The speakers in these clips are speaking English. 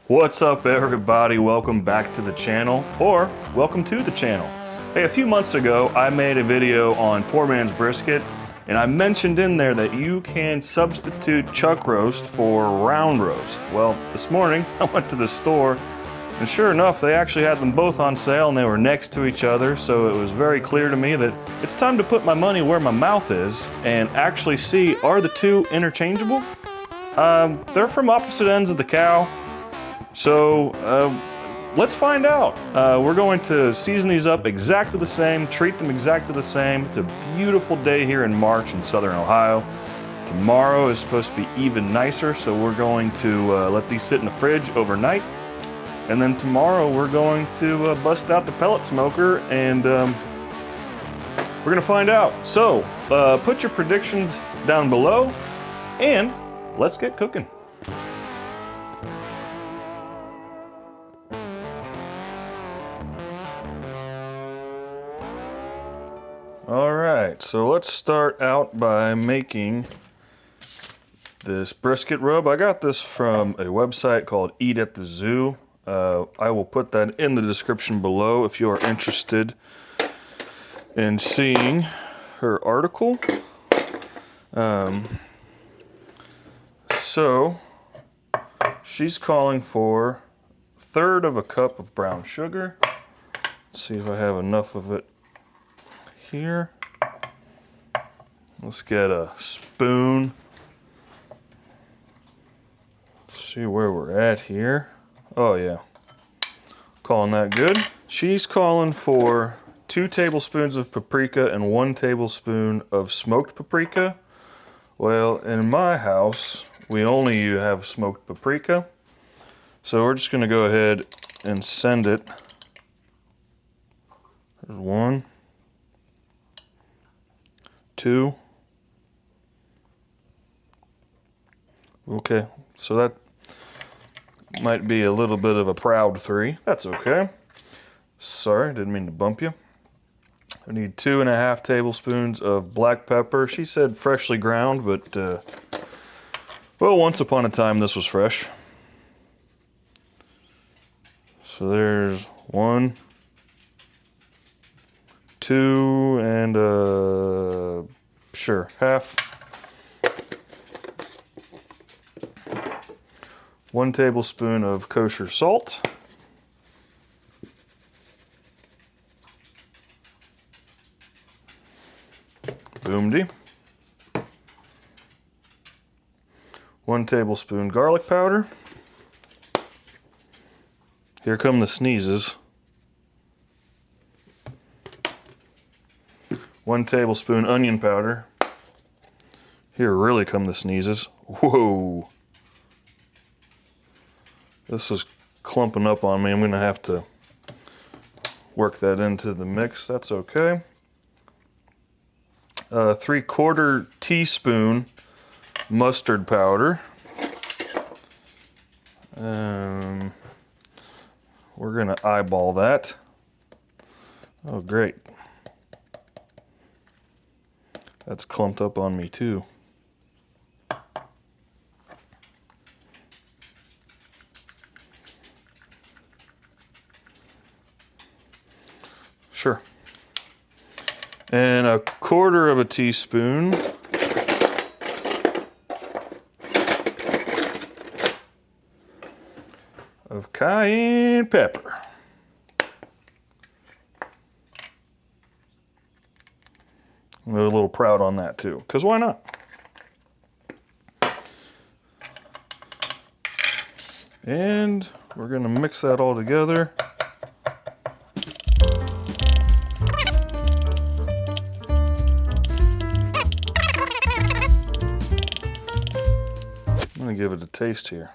What's up, everybody? Welcome back to the channel, or welcome to the channel. Hey, a few months ago I made a video on poor man's brisket, and I mentioned in there that you can substitute chuck roast for round roast. Well, this morning I went to the store, and sure enough, they actually had them both on sale and they were next to each other, so it was very clear to me that it's time to put my money where my mouth is and actually see, are the two interchangeable? They're from opposite ends of the cow. So let's find out. We're going to season these up exactly the same, treat them exactly the same. It's a beautiful day here in March in Southern Ohio. Tomorrow is supposed to be even nicer, so we're going to let these sit in the fridge overnight. And then tomorrow we're going to bust out the pellet smoker and we're gonna find out. So put your predictions down below and let's get cooking. Alright, so let's start out by making this brisket rub. I got this from a website called Eat at the Zoo. I will put that in the description below if you are interested in seeing her article. So she's calling for 1/3 of a cup of brown sugar. Let's see if I have enough of it here. Let's get a spoon. See where we're at here. Oh yeah, calling that good. She's calling for 2 tablespoons of paprika and 1 tablespoon of smoked paprika. Well, in my house, we only have smoked paprika. So we're just gonna go ahead and send it. There's 1, 2. Okay, so that might be a little bit of a proud 3. That's okay. Sorry, didn't mean to bump you. I need 2.5 tablespoons of black pepper. She said freshly ground, but well, once upon a time this was fresh. So there's 1, 2, and sure, half. 1 tablespoon of kosher salt. Boomedy. 1 tablespoon garlic powder. Here come the sneezes. 1 tablespoon onion powder. Here really come the sneezes. Whoa. This is clumping up on me. I'm gonna have to work that into the mix. That's okay. 3/4 teaspoon mustard powder. We're gonna eyeball that. Oh, great. That's clumped up on me too. Sure. And 1/4 teaspoon of cayenne pepper. I'm a little proud on that too, because why not? And we're gonna mix that all together. I'm gonna give it a taste here.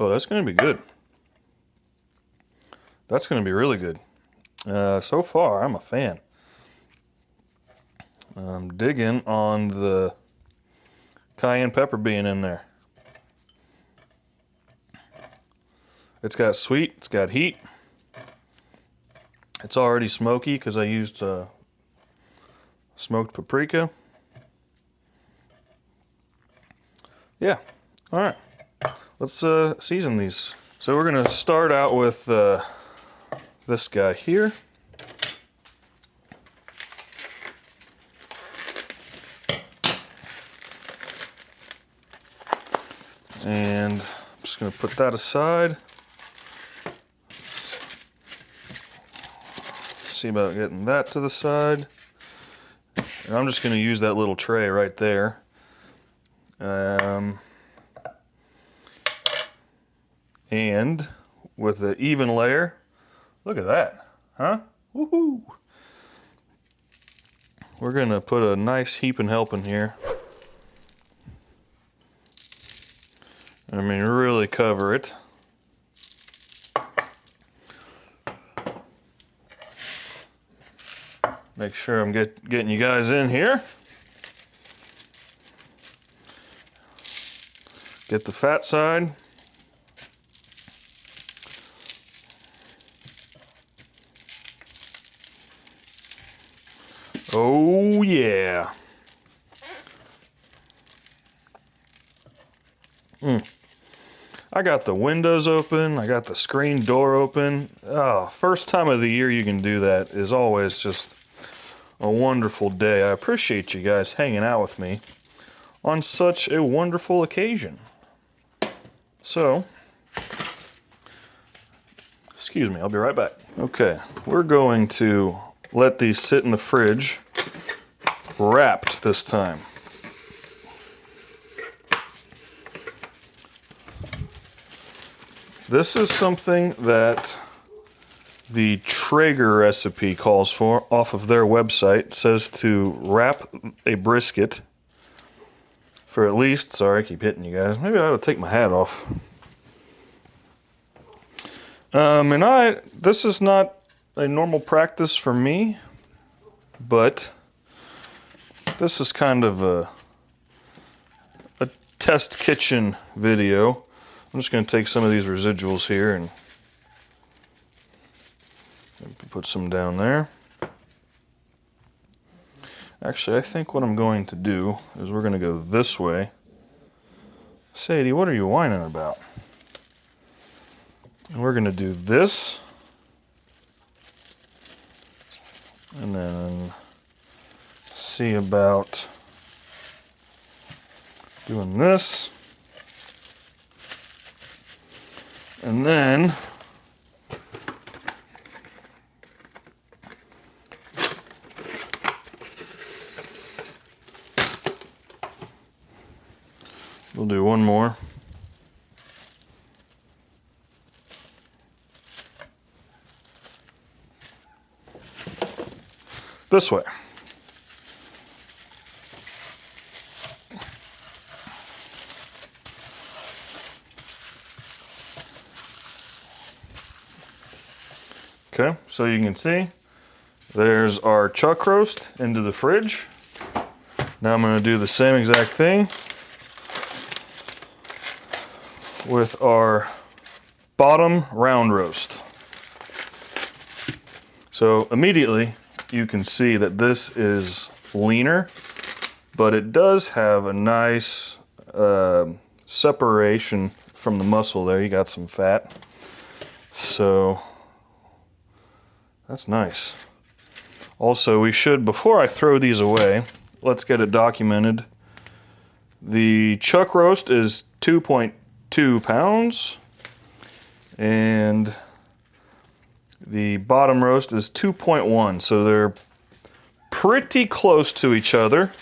Oh, that's gonna be good. That's gonna be really good. So far, I'm a fan. I'm digging on the cayenne pepper being in there. It's got sweet, it's got heat. It's already smoky because I used smoked paprika. yeah. All right, let's season these. So we're gonna start out with this guy here. And I'm just gonna put that aside. See about getting that to the side. And I'm just gonna use that little tray right there. And with an even layer, look at that, huh? Woohoo! We're gonna put a nice heaping helping here. I mean, really cover it. Make sure I'm getting you guys in here. Get the fat side. Oh yeah. I got the windows open, I got the screen door open. Oh, first time of the year you can do that is always just a wonderful day. I appreciate you guys hanging out with me on such a wonderful occasion. So, excuse me, I'll be right back. Okay, we're going to let these sit in the fridge, wrapped this time. This is something that the Traeger recipe calls for off of their website. It says to wrap a brisket for at least, sorry, I keep hitting you guys. Maybe I ought to take my hat off. This is not a normal practice for me, but this is kind of a test kitchen video. I'm just going to take some of these residuals here and put some down there. Actually, I think what I'm going to do is we're going to go this way. Sadie, what are you whining about? And we're going to do this. And then see about doing this. And then we'll do one more. This way. Okay, so you can see there's our chuck roast into the fridge. Now I'm going to do the same exact thing with our bottom round roast. So immediately you can see that this is leaner, but it does have a nice separation from the muscle there. You got some fat. So that's nice. Also, we should, before I throw these away, let's get it documented. The chuck roast is 2.2 pounds, and the bottom roast is 2.1, so they're pretty close to each other.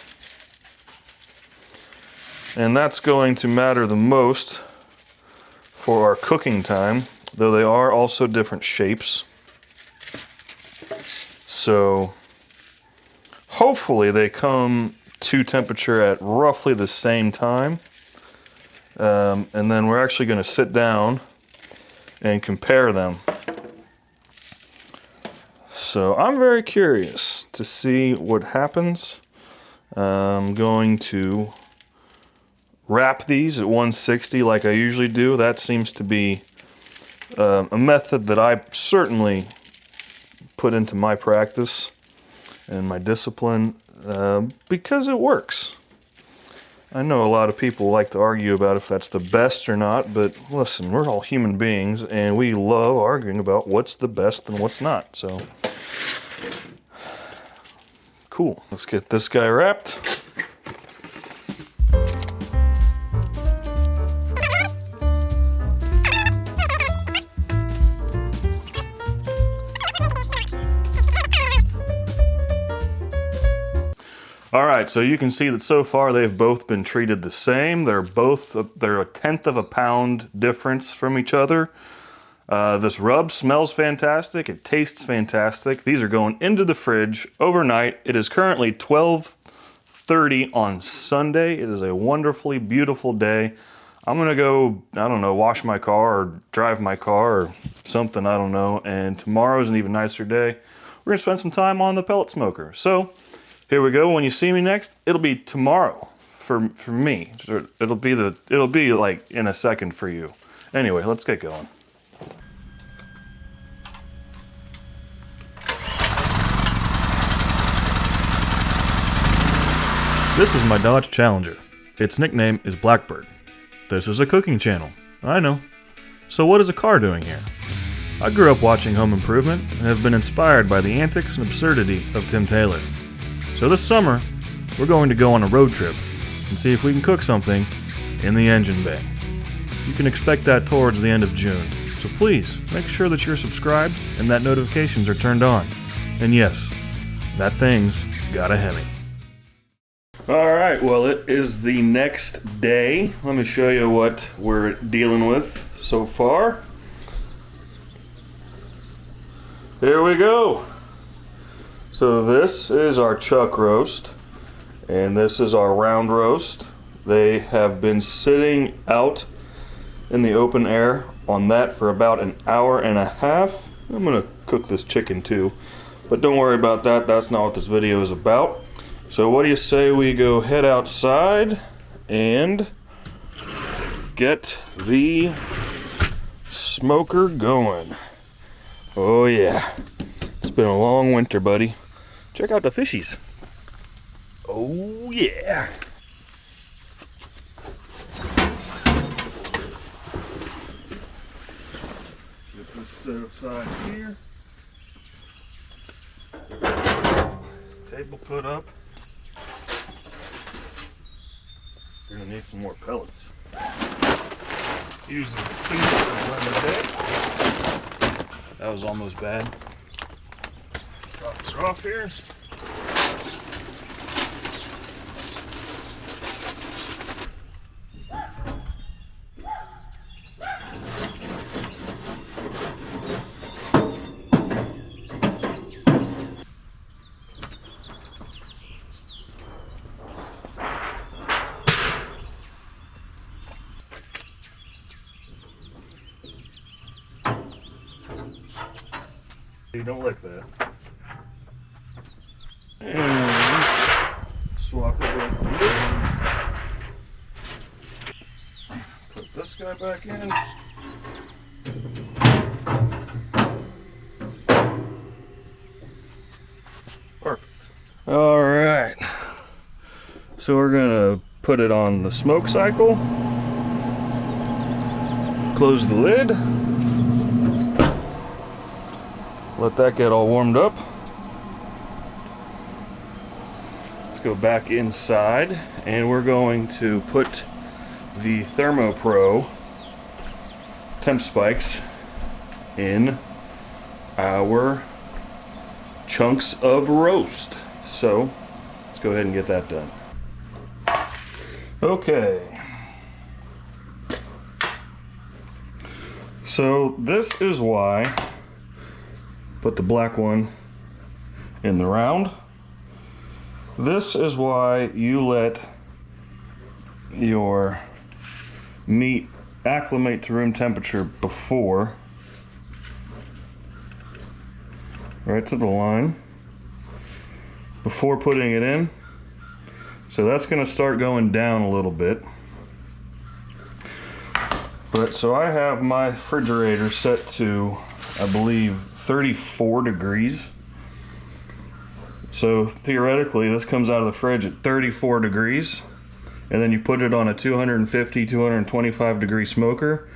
And that's going to matter the most for our cooking time, though they are also different shapes. So hopefully they come to temperature at roughly the same time. And then we're actually going to sit down and compare them. So I'm very curious to see what happens. I'm going to wrap these at 160 like I usually do. That seems to be a method that I certainly put into my practice and my discipline because it works. I know a lot of people like to argue about if that's the best or not, but listen, we're all human beings and we love arguing about what's the best and what's not, so. Cool, let's get this guy wrapped. All right, so you can see that so far they've both been treated the same. They're a 1/10 of a pound difference from each other. This rub smells fantastic. It tastes fantastic. These are going into the fridge overnight. It is currently 12:30 on Sunday. It is a wonderfully beautiful day. I'm gonna go, I don't know, wash my car or drive my car or something, I don't know. And tomorrow's an even nicer day. We're gonna spend some time on the pellet smoker. So, here we go. When you see me next, it'll be tomorrow for me. It'll be like in a second for you. Anyway, let's get going. This is my Dodge Challenger. Its nickname is Blackbird. This is a cooking channel. I know. So what is a car doing here? I grew up watching Home Improvement and have been inspired by the antics and absurdity of Tim Taylor. So this summer, we're going to go on a road trip and see if we can cook something in the engine bay. You can expect that towards the end of June, so please make sure that you're subscribed and that notifications are turned on. And yes, that thing's got a Hemi. Alright, well it is the next day. Let me show you what we're dealing with so far. Here we go. So this is our chuck roast, and this is our round roast. They have been sitting out in the open air on that for about an hour and a half. I'm gonna cook this chicken too, but don't worry about that. That's not what this video is about. So what do you say we go head outside and get the smoker going? Oh yeah, it's been a long winter, buddy. Check out the fishies. Oh yeah. Get this set aside here. Table put up. You're gonna need some more pellets. Using single today. That was almost bad. Top it off here. You don't like that. And swap it with the lid. Put this guy back in. Perfect. All right. So we're gonna put it on the smoke cycle. Close the lid. Let that get all warmed up. Let's go back inside and we're going to put the thermopro TempSpikes in our chunks of roast. So let's go ahead and get that done. Okay. So this is why put the black one in the round. This is why you let your meat acclimate to room temperature before, right to the line, before putting it in. So that's going to start going down a little bit. But so I have my refrigerator set to, I believe, 34 degrees. So theoretically this comes out of the fridge at 34 degrees and then you put it on a 250, 225 degree smoker,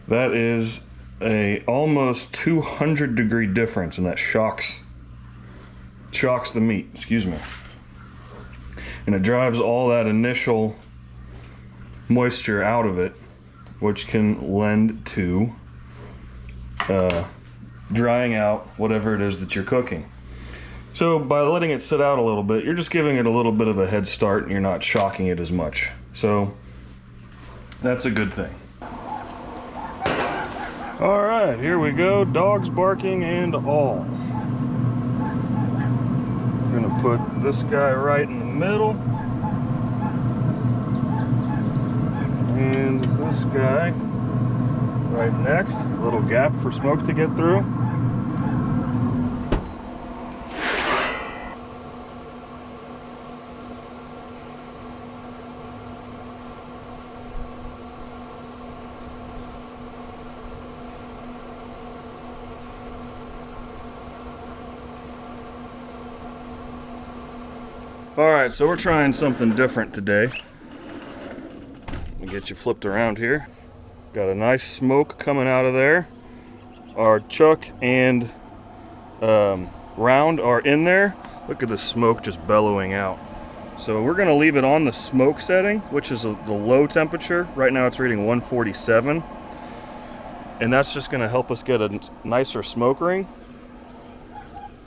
that is a almost 200 degree difference, and that shocks the meat, excuse me. And it drives all that initial moisture out of it, which can lend to drying out whatever it is that you're cooking. So by letting it sit out a little bit, you're just giving it a little bit of a head start, and you're not shocking it as much. So that's a good thing. All right, here we go, dogs barking and all. I'm gonna put this guy right in the middle, and this guy right next. A little gap for smoke to get through. All right, so we're trying something different today. Let me get you flipped around here. Got a nice smoke coming out of there. Our chuck and round are in there. Look at the smoke just bellowing out. So we're gonna leave it on the smoke setting, which is the low temperature. Right now it's reading 147. And that's just gonna help us get a nicer smoke ring.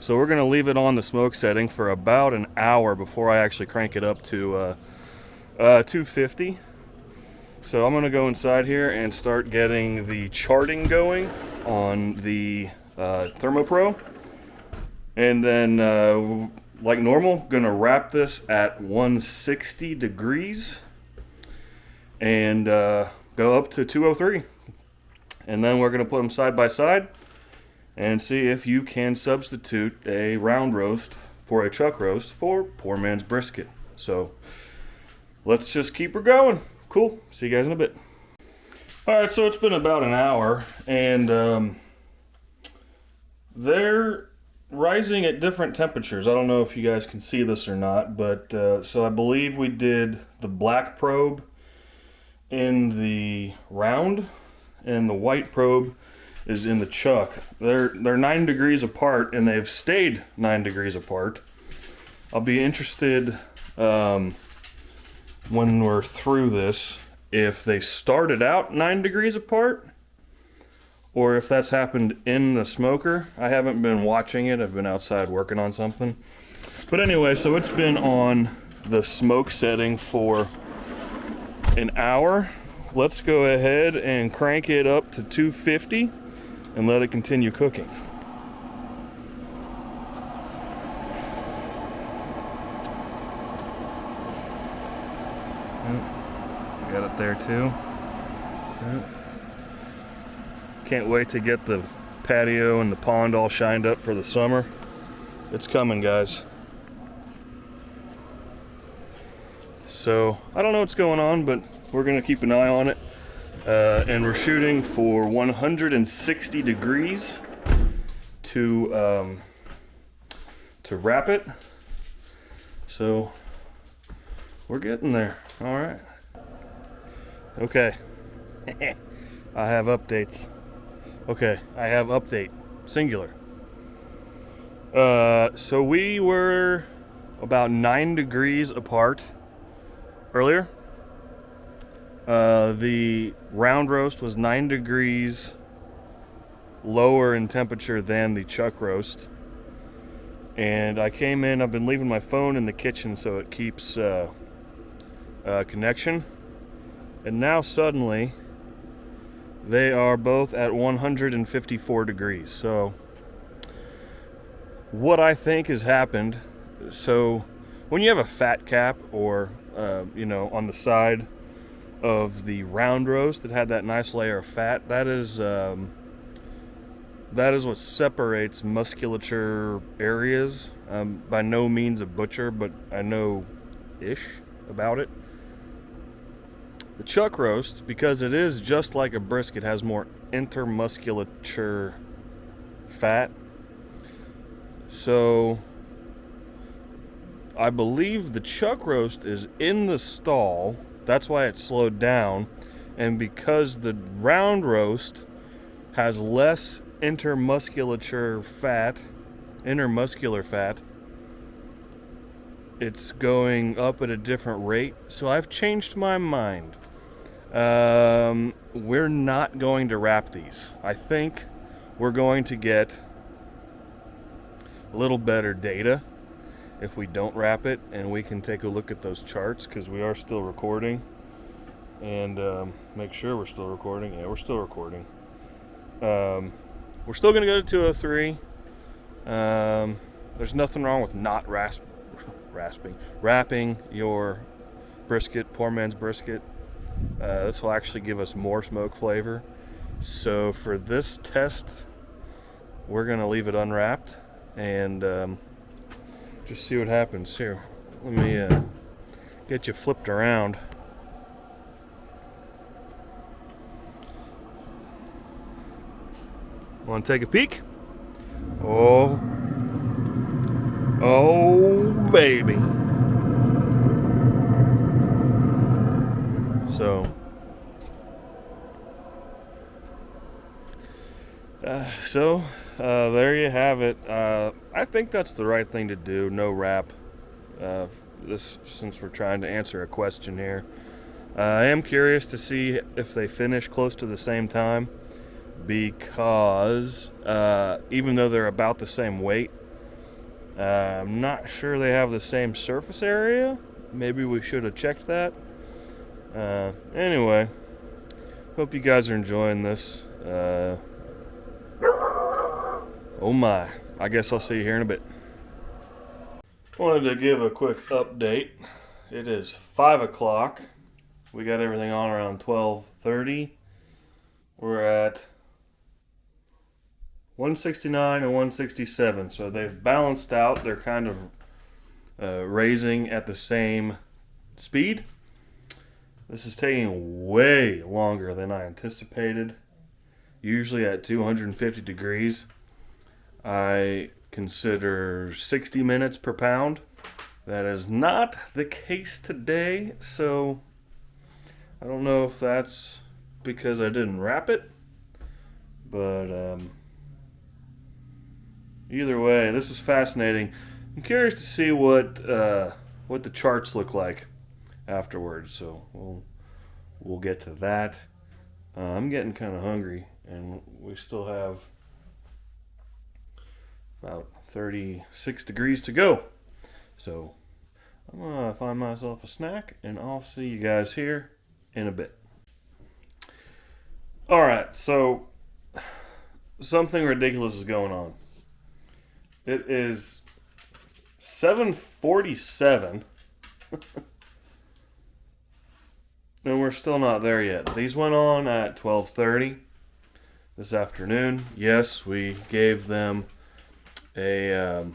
So we're gonna leave it on the smoke setting for about an hour before I actually crank it up to 250. So I'm gonna go inside here and start getting the charting going on the thermopro. And then like normal, gonna wrap this at 160 degrees and go up to 203. And then we're gonna put them side by side and see if you can substitute a round roast for a chuck roast for poor man's brisket. So let's just keep her going. Cool, see you guys in a bit. All right, so it's been about an hour, and they're rising at different temperatures. I don't know if you guys can see this or not, but so I believe we did the black probe in the round, and the white probe is in the chuck. They're 9 degrees apart, and they've stayed 9 degrees apart. I'll be interested when we're through this if they started out 9 degrees apart or if that's happened in the smoker. I haven't been watching it. I've been outside working on something. But anyway, so it's been on the smoke setting for an hour. Let's go ahead and crank it up to 250 and let it continue cooking. Got it there too. Can't wait to get the patio and the pond all shined up for the summer. It's coming, guys. So I don't know what's going on, but we're gonna keep an eye on it. And we're shooting for 160 degrees to wrap it. So we're getting there. All right. Okay. I have updates. Okay, I have update. Singular. So we were about 9 degrees apart earlier. The round roast was 9 degrees lower in temperature than the chuck roast. And I came in, I've been leaving my phone in the kitchen so it keeps connection. And now suddenly they are both at 154 degrees. So what I think has happened, so when you have a fat cap or on the side of the round roast that had that nice layer of fat, that is what separates musculature areas. By no means a butcher, but I know-ish about it. The chuck roast, because it is just like a brisket, has more intermusculature fat. So I believe the chuck roast is in the stall. That's why it slowed down. And because the round roast has less intermuscular fat, it's going up at a different rate. So I've changed my mind. We're not going to wrap these. I think we're going to get a little better data if we don't wrap it, and we can take a look at those charts, because we are still recording, and make sure we're still recording. Yeah, we're still recording. We're still going to go to 203. There's nothing wrong with not wrapping your brisket, poor man's brisket. This will actually give us more smoke flavor. So for this test, we're going to leave it unwrapped and just see what happens. Here, let me get you flipped around. Want to take a peek? Oh baby. So there you have it. I think that's the right thing to do. No wrap. Since we're trying to answer a question here, I am curious to see if they finish close to the same time, because even though they're about the same weight, I'm not sure they have the same surface area. Maybe we should have checked that. Anyway, hope you guys are enjoying this. Oh my, I guess I'll see you here in a bit. Wanted to give a quick update. It is 5 o'clock. We got everything on around 12:30. We're at 169 and 167, so they've balanced out. They're kind of raising at the same speed. This is taking way longer than I anticipated. Usually at 250 degrees, I consider 60 minutes per pound. That is not the case today, so I don't know if that's because I didn't wrap it, but either way, this is fascinating. I'm curious to see what the charts look like afterwards, so we'll get to that. I'm getting kind of hungry, and we still have about 36 degrees to go. So I'm gonna find myself a snack, and I'll see you guys here in a bit. All right, so something ridiculous is going on. It is 7:47. And we're still not there yet. These went on at 12:30 this afternoon. Yes, we gave them a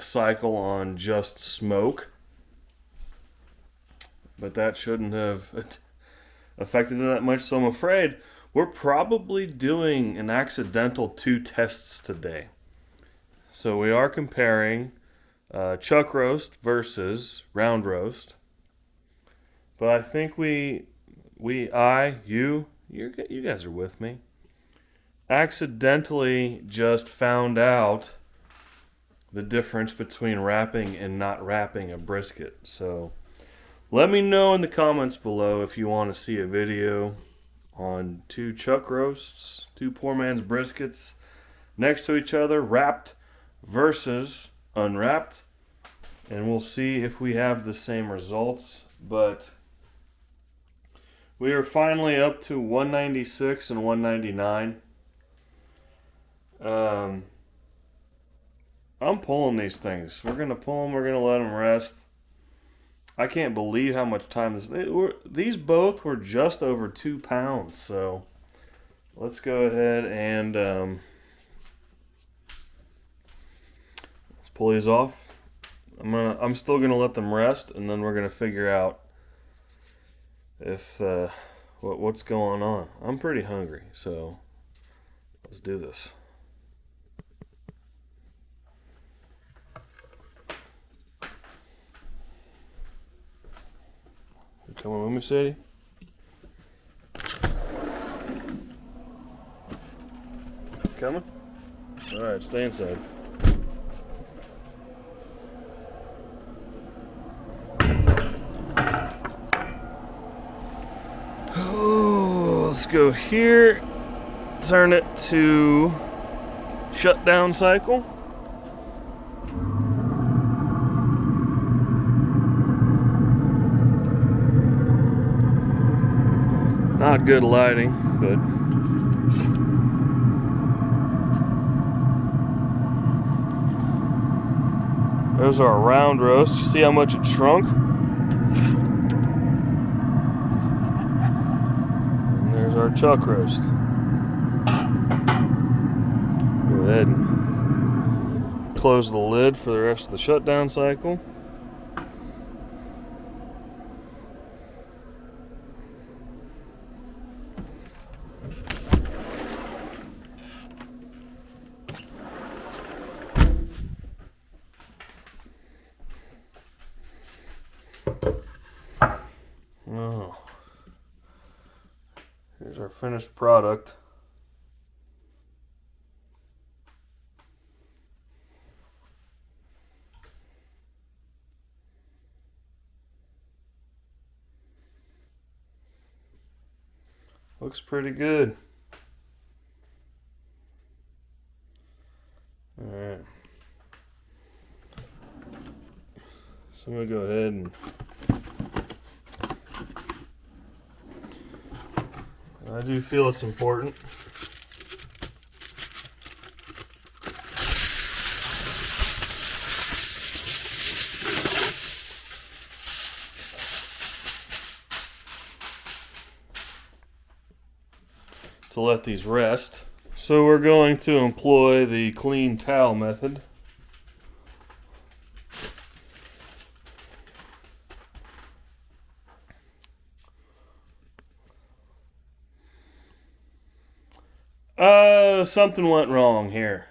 cycle on just smoke, but that shouldn't have affected it that much. So I'm afraid we're probably doing an accidental 2 tests today. So we are comparing chuck roast versus round roast. But I think you guys are with me, accidentally just found out the difference between wrapping and not wrapping a brisket. So let me know in the comments below if you want to see a video on 2 chuck roasts, 2 poor man's briskets next to each other, wrapped versus unwrapped, and we'll see if we have the same results. But we are finally up to 196 and 199. I'm pulling these things. We're going to pull them. We're going to let them rest. I can't believe how much time these both were just over 2 pounds. So let's go ahead and let's pull these off. I'm still going to let them rest, and then we're going to figure out if what's going on. I'm pretty hungry, so let's do this. Come on with me, Sadie. Coming? Alright, stay inside. Oh, let's go here. Turn it to shutdown cycle. Not good lighting, but there's our round roast. You see how much it shrunk? And there's our chuck roast. Go ahead and close the lid for the rest of the shutdown cycle. Oh, here's our finished product. Looks pretty good. All right. So I'm gonna go ahead and I do feel it's important. To let these rest. So we're going to employ the clean towel method. Something went wrong here.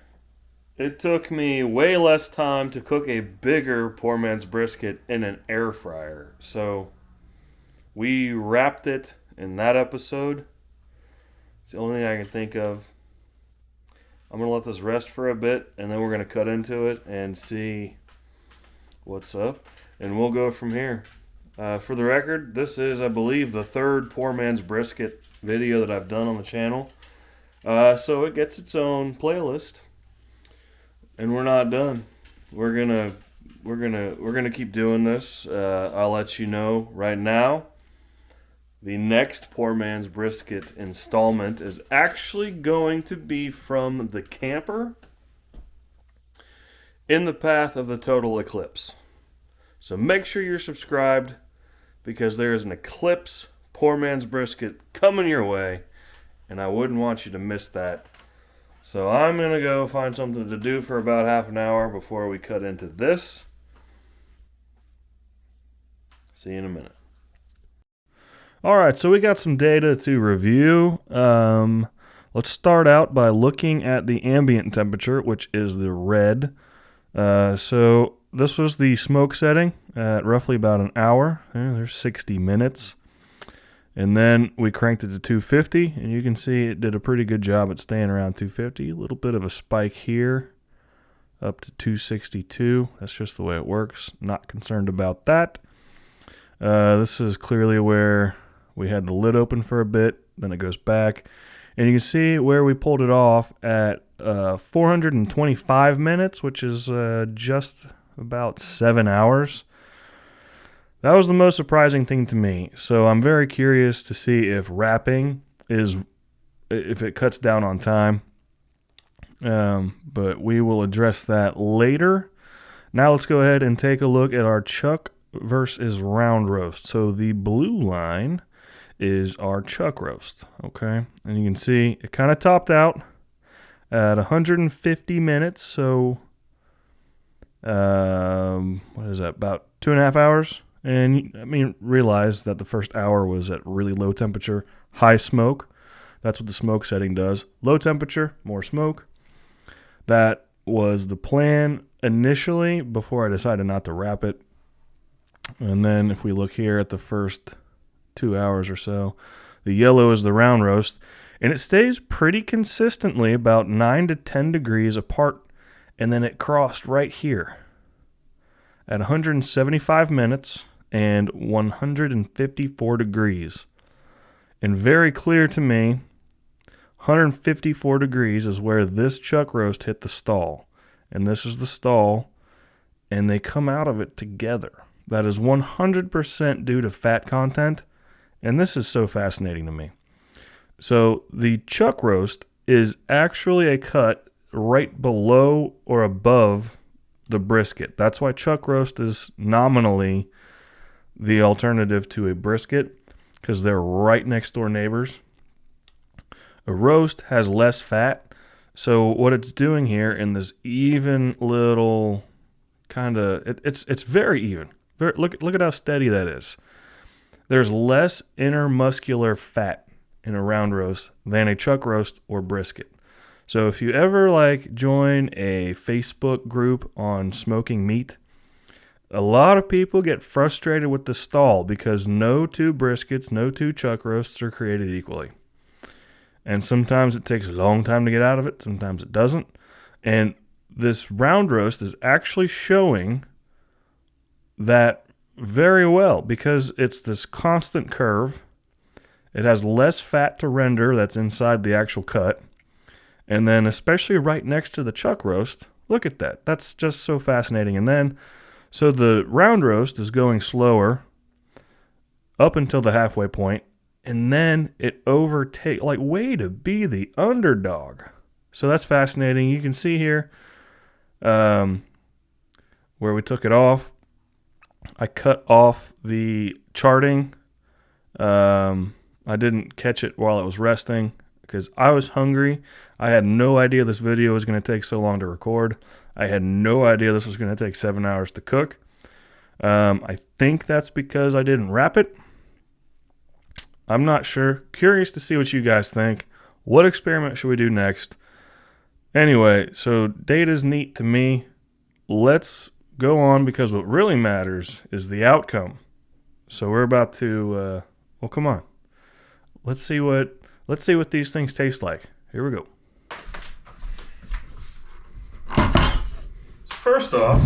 It took me way less time to cook a bigger poor man's brisket in an air fryer. So we wrapped it in that episode. It's the only thing I can think of. I'm going to let this rest for a bit, and then we're going to cut into it and see what's up. And we'll go from here. For the record, this is, I believe, the third poor man's brisket video that I've done on the channel. So it gets its own playlist, and we're not done. We're gonna keep doing this. I'll let you know right now. The next poor man's brisket installment is actually going to be from the camper in the path of the total eclipse. So make sure you're subscribed, because there is an eclipse poor man's brisket coming your way. And I wouldn't want you to miss that. So I'm going to go find something to do for about half an hour before we cut into this. See you in a minute. Alright, so we got some data to review. Let's start out by looking at the ambient temperature, which is the red. So this was the smoke setting at roughly about an hour. There's 60 minutes. And then we cranked it to 250, and you can see it did a pretty good job at staying around 250. A little bit of a spike here, up to 262. That's just the way it works. Not concerned about that. This is clearly where we had the lid open for a bit, then it goes back. And you can see where we pulled it off at 425 minutes, which is just about 7 hours. That was the most surprising thing to me. So I'm very curious to see if wrapping if it cuts down on time. But we will address that later. Now let's go ahead and take a look at our chuck versus round roast. So the blue line is our chuck roast, okay? And you can see it kind of topped out at 150 minutes. So what is that, about 2.5 hours? And I mean, realize that the first hour was at really low temperature, high smoke. That's what the smoke setting does. Low temperature, more smoke. That was the plan initially before I decided not to wrap it. And then if we look here at the first 2 hours or so. The yellow is the round roast, and it stays pretty consistently about 9 to 10 degrees apart, and then it crossed right here at 175 minutes and 154 degrees. And very clear to me, 154 degrees is where this chuck roast hit the stall. And this is the stall, and they come out of it together. That is 100% due to fat content, and this is so fascinating to me. So the chuck roast is actually a cut right below or above the brisket. That's why chuck roast is nominally the alternative to a brisket, because they're right next door neighbors. A roast has less fat, so what it's doing here in this even little kind of, it's very even. Look at how steady that is. There's less intermuscular fat in a round roast than a chuck roast or brisket. So if you ever join a Facebook group on smoking meat, a lot of people get frustrated with the stall because no two briskets, no two chuck roasts are created equally. And sometimes it takes a long time to get out of it, sometimes it doesn't. And this round roast is actually showing that very well because it's this constant curve. It has less fat to render that's inside the actual cut. And then especially right next to the chuck roast, look at that. That's just so fascinating. And then, so the round roast is going slower up until the halfway point, and then it overtakes, way to be the underdog. So that's fascinating. You can see here where we took it off. I cut off the charting. I didn't catch it while it was resting because I was hungry. I had no idea this video was going to take so long to record. I had no idea this was going to take 7 hours to cook. I think that's because I didn't wrap it. I'm not sure. Curious to see what you guys think. What experiment should we do next? Anyway, so data's neat to me. Let's go on because what really matters is the outcome. So we're about to, well, come on. Let's see what these things taste like. Here we go. So first off,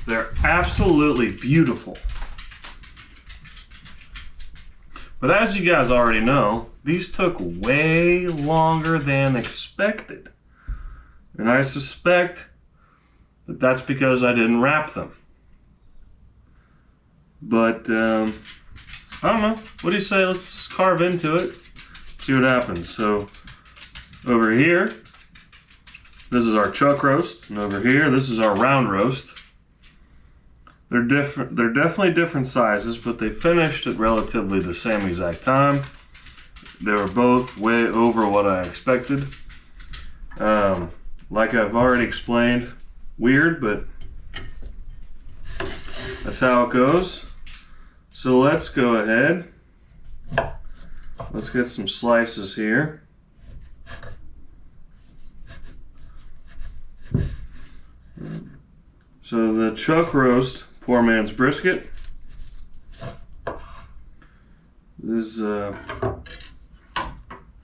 they're absolutely beautiful. But as you guys already know, these took way longer than expected. And I suspect that that's because I didn't wrap them. But, I don't know. What do you say? Let's carve into it, see what happens. So, over here, this is our chuck roast. And over here, this is our round roast. They're different. They're definitely different sizes, but they finished at relatively the same exact time. They were both way over what I expected. Like I've already explained, weird, but that's how it goes. So let's go ahead. Let's get some slices here. So the chuck roast, poor man's brisket, is about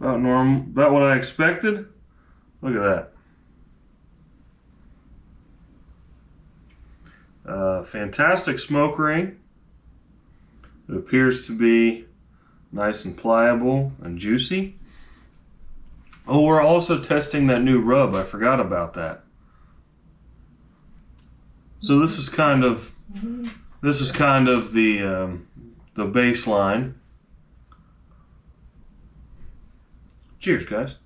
normal, about what I expected. Look at that. Fantastic smoke ring. It appears to be nice and pliable and juicy. Oh, we're also testing that new rub. I forgot about that. So this is kind of the baseline. Cheers, guys.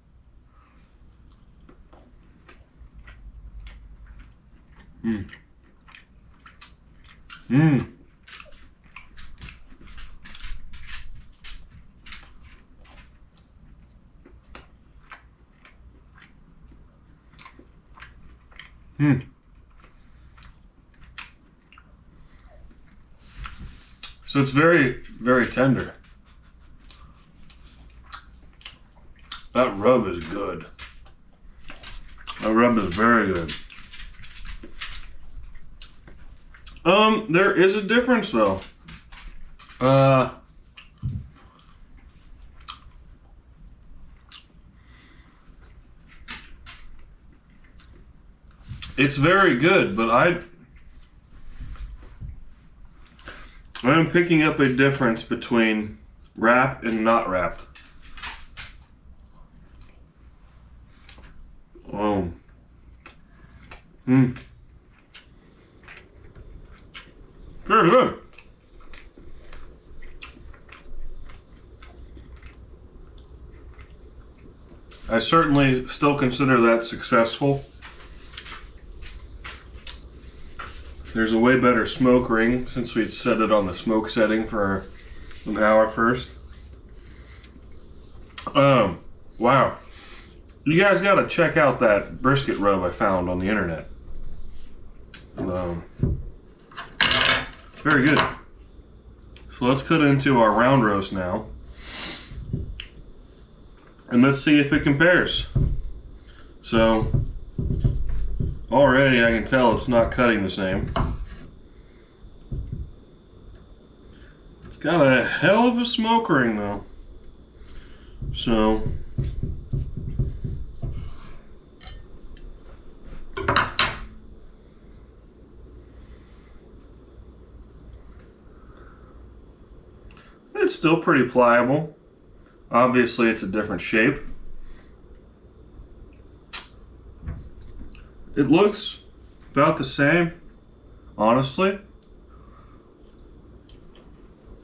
Mm. Mm. Mm. So it's very, very tender. That rub is good. That rub is very good. There is a difference though. It's very good, but I'm picking up a difference between wrapped and not wrapped. Very good. I certainly still consider that successful. There's a way better smoke ring since we'd set it on the smoke setting for an hour first. Wow. You guys gotta check out that brisket rub I found on the internet. It's very good. So let's cut into our round roast now. And let's see if it compares. So, already I can tell it's not cutting the same. It's got a hell of a smoke ring though. So, it's still pretty pliable. Obviously, it's a different shape. It looks about the same, honestly.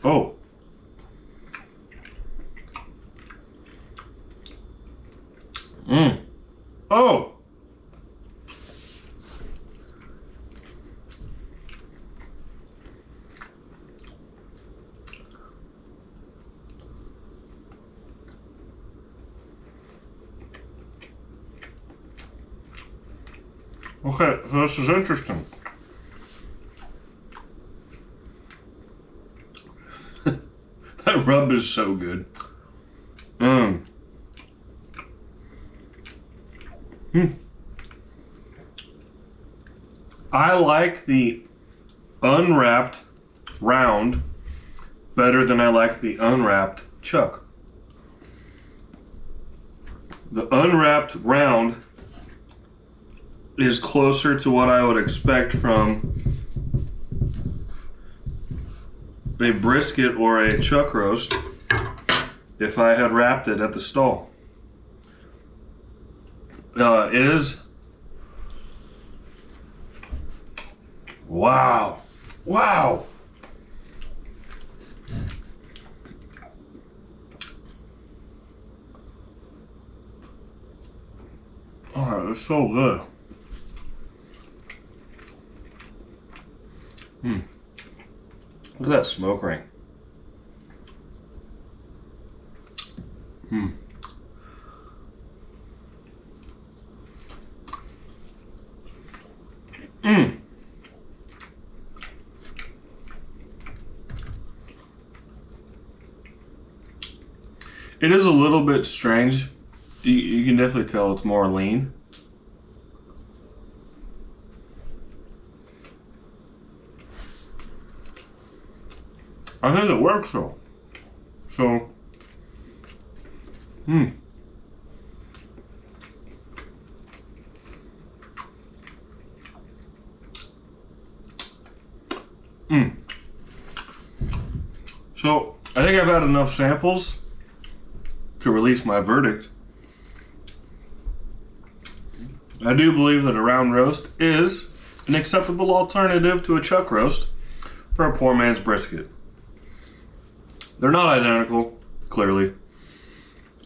Oh. Oh. Okay, so this is interesting. That rub is so good. I like the unwrapped round better than I like the unwrapped chuck. The unwrapped round is closer to what I would expect from a brisket or a chuck roast if I had wrapped it at the stall. It is, wow, wow. Oh, it's so good. Look at that smoke ring. It is a little bit strange. You can definitely tell it's more lean. I think it works though. So, So, I think I've had enough samples to release my verdict. I do believe that a round roast is an acceptable alternative to a chuck roast for a poor man's brisket. They're not identical, clearly.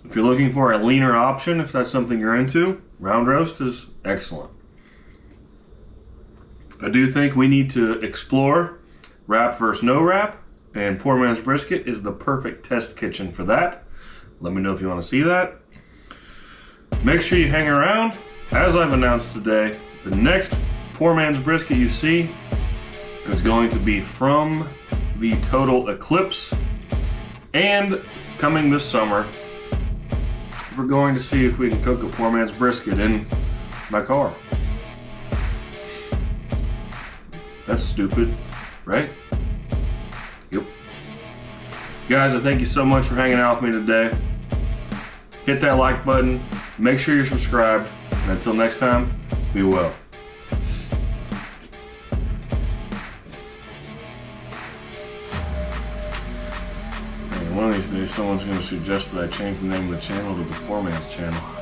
If you're looking for a leaner option, if that's something you're into, round roast is excellent. I do think we need to explore wrap versus no wrap, and poor man's brisket is the perfect test kitchen for that. Let me know if you want to see that. Make sure you hang around. As I've announced today, the next poor man's brisket you see is going to be from the Total Eclipse. And coming this summer, we're going to see if we can cook a poor man's brisket in my car. That's stupid, right? Yep. Guys, I thank you so much for hanging out with me today. Hit that like button, make sure you're subscribed, and until next time, be well. One of these days, someone's going to suggest that I change the name of the channel to the Poor Man's Channel.